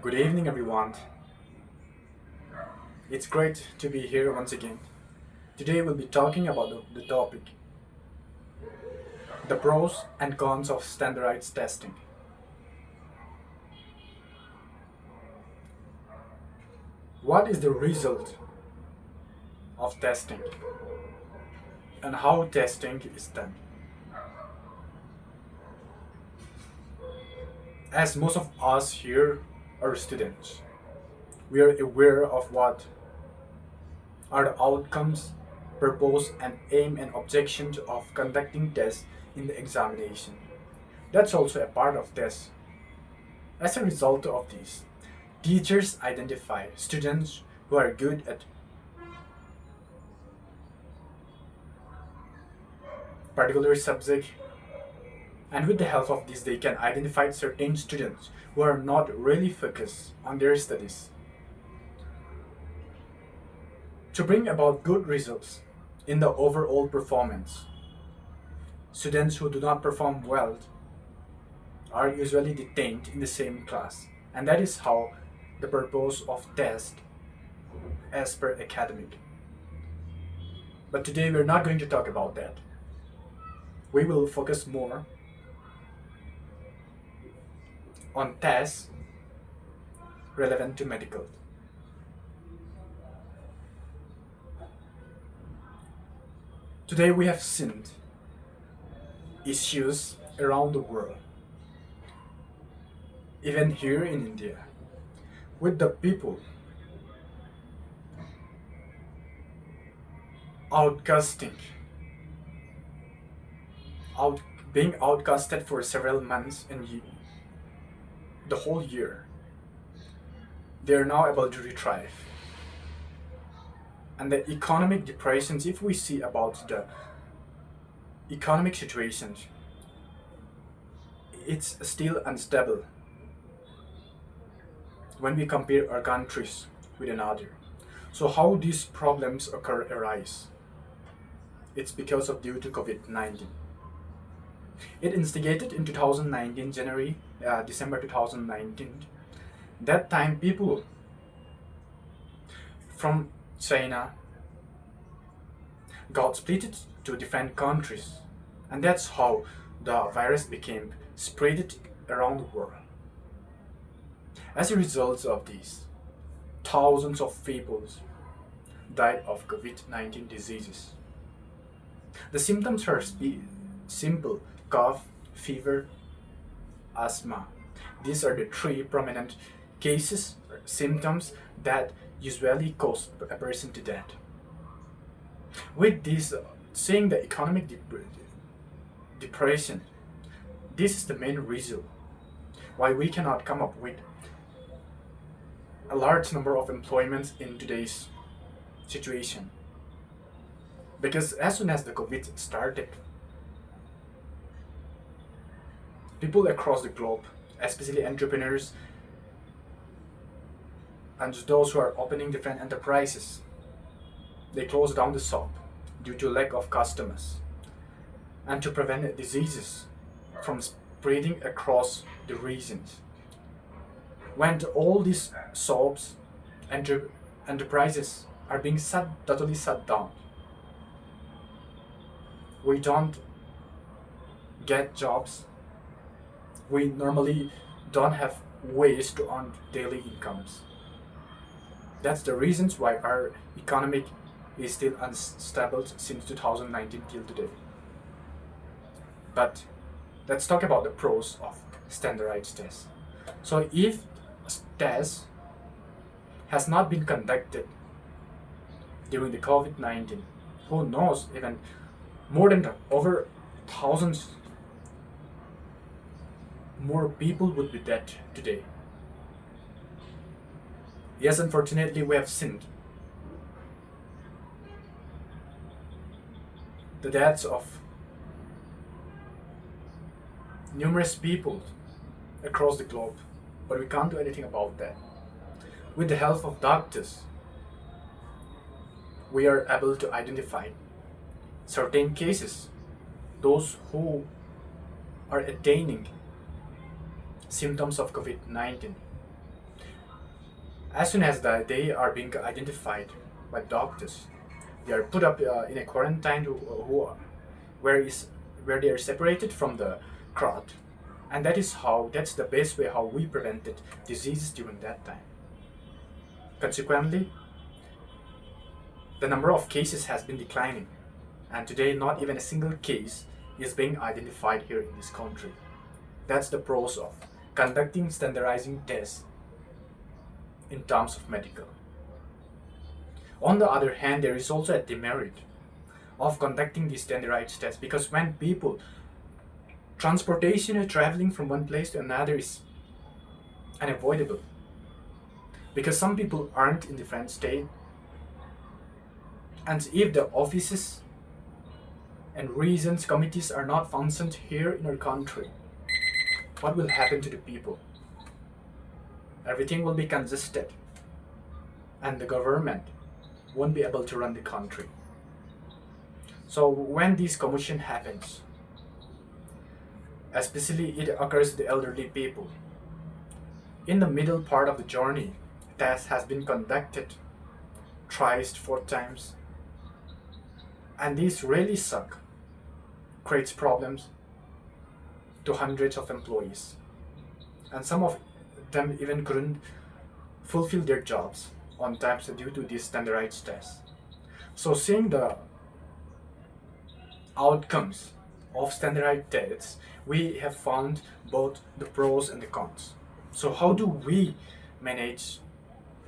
Good evening, everyone. It's great to be here once again. Today, we'll be talking about the topic the pros and cons of standardized testing. What is the result of testing and how testing is done? As most of us here are students, we are aware of what are the outcomes, purpose, and aim and objections of conducting tests in the examination. That's also a part of tests. As a result of this, teachers identify students who are good at particular subject, and with the help of this they can identify certain students who are not really focused on their studies. To bring about good results in the overall performance, students who do not perform well are usually detained in the same class, and that is how the purpose of test as per academic. But today we're not going to talk about that. We will focus more on tests relevant to medical. Today we have seen issues around the world, even here in India, with the people outcasting, out being outcasted for several months and the whole year. They are now able to retrieve. And the economic depressions, if we see about the economic situations, it's still unstable when we compare our countries with another. So how these problems arise? It's because of due to COVID-19. It instigated in 2019, December 2019. That time people from China got split to different countries, and that's how the virus became spread around the world. As a result of this, thousands of people died of COVID-19 diseases. The symptoms are simple: cough, fever, asthma. These are the three prominent cases or symptoms that usually cause a person to death. With this, seeing the economic depression, this is the main reason why we cannot come up with a large number of employments in today's situation. Because as soon as the COVID started, people across the globe, especially entrepreneurs and those who are opening different enterprises, they closed down the shop due to lack of customers and to prevent diseases from spreading across the regions. When all these shops, enterprises are being totally shut down, we don't get jobs, we normally don't have ways to earn daily incomes. That's the reasons why our economic is still unstable since 2019 till today. But let's talk about the pros of standardized tests. So if a test has not been conducted during the COVID-19, who knows, even more than over thousands more people would be dead today. Yes, unfortunately, we have seen the deaths of numerous people across the globe, but we can't do anything about that. With the help of doctors, we are able to identify certain cases, those who are attaining symptoms of COVID-19. As soon as they are being identified by doctors, they are put up in a quarantine where they are separated from the crowd, and that's the best way how we prevented diseases during that time. Consequently, the number of cases has been declining, and today not even a single case is being identified here in this country. That's the pros of conducting standardizing tests in terms of medical. On the other hand, there is also a demerit of conducting these standardized tests, because when people transportation or traveling from one place to another is unavoidable, because some people aren't in different state, and if the offices and reasons committees are not functioned here in our country, what will happen to the people? Everything will be congested, and the government won't be able to run the country. So when this commotion happens, especially it occurs to the elderly people, in the middle part of the journey, test has been conducted thrice, 4 times, and these really suck, creates problems to hundreds of employees, and some of them even couldn't fulfill their jobs on time due to these standardized tests. So seeing the outcomes of standardized tests, we have found both the pros and the cons. So how do we manage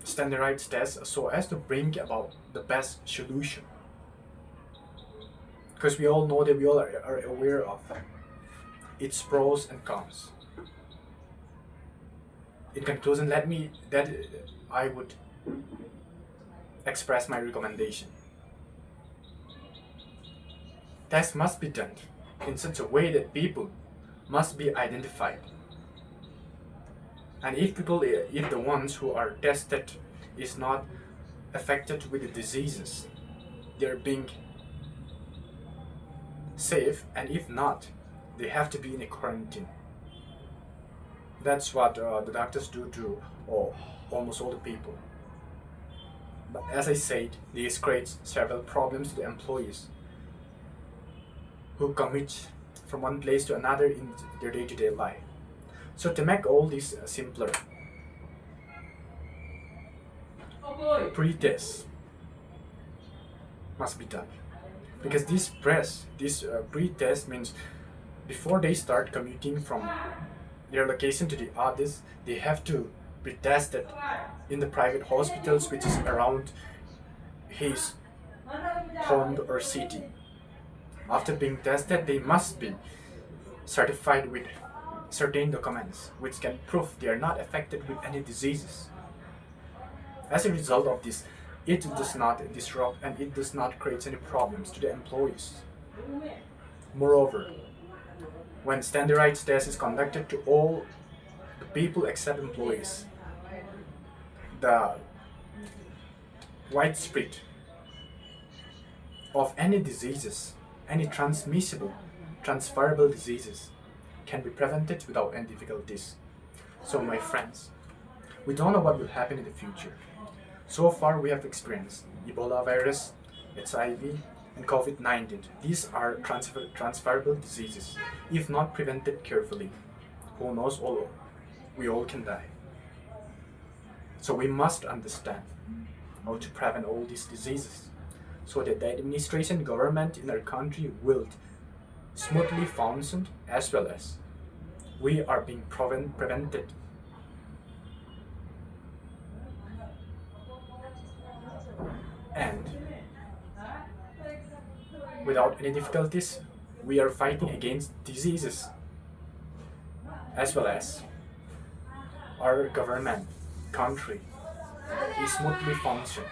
standardized tests so as to bring about the best solution? Because we all know that we all are aware of its pros and cons. In conclusion, I would express my recommendation. Tests must be done in such a way that people must be identified. And if the ones who are tested is not affected with the diseases, they're being safe, and if not, they have to be in a quarantine. That's what the doctors do to almost all the people. But as I said, this creates several problems to the employees who commute from one place to another in their day-to-day life. So to make all this simpler, pre-test must be done, because this pre-test means before they start commuting from their location to the others, they have to be tested in the private hospitals which is around his home or city. After being tested, they must be certified with certain documents which can prove they are not affected with any diseases. As a result of this, it does not disrupt and it does not create any problems to the employees. Moreover, when standardized test is conducted to all the people except employees, the widespread of any diseases, any transferable diseases can be prevented without any difficulties. So my friends, we don't know what will happen in the future. So far we have experienced Ebola virus, HIV, and COVID-19. These are transferable diseases if not prevented carefully. who knows all, we all can die. So we must understand how to prevent all these diseases so that the administration government in our country will smoothly function as well as we are being prevented. And without any difficulties, we are fighting against diseases as well as our government, country is smoothly function.